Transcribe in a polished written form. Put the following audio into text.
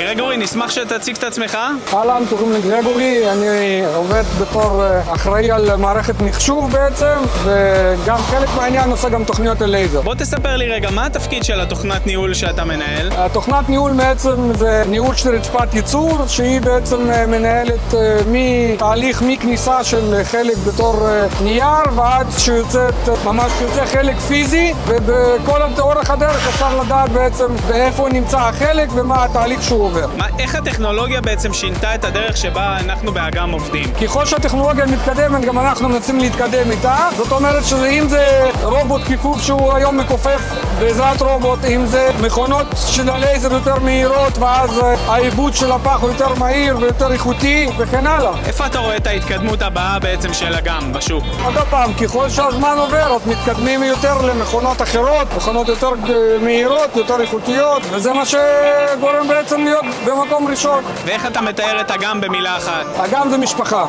גרגורי, נשמח שתציג את עצמך. אהלן, קוראים לי גרגורי, אני עובד בתור אחראי על מערכת מחשוב בעצם, וגם חלק מהעניין עושה גם תוכניות ללייזר. בוא תספר לי רגע, מה התפקיד של התוכנת ניהול שאתה מנהל? התוכנת ניהול בעצם זה ניהול של רצפת ייצור, שהיא בעצם מנהלת מתהליך מכניסה של חלק בתור נייר, ועד שיוצאת, ממש יוצא חלק פיזי, ובכל אורך הדרך אפשר לדעת בעצם באיפה נמצא החלק ומה התהליך שהוא עובר. איך הטכנולוגיה בעצם שינתה את הדרך שבה אנחנו באגם עובדים? ככל שהטכנולוגיה מתקדמת, גם אנחנו מנסים להתקדם איתה. זאת אומרת שאם זה רובוט כיפוף שהוא היום מכופף בעזרת רובוט, אם זה מכונות של הלייזר יותר מהירות, ואז העיבוד של הפח הוא יותר מהיר ויותר איכותי וכן הלאה. איפה אתה רואה את ההתקדמות הבאה בעצם של אגם בשוק? עוד פעם, ככל שהזמן עובר, אז מתקדמים יותר למכונות אחרות, מכונות יותר מהירות, יותר איכותיות, וזה מה שגורם בעצם להיות במקום ראשון. ואיך אתה מתאר את אגם במילה אחת? אגם זה משפחה.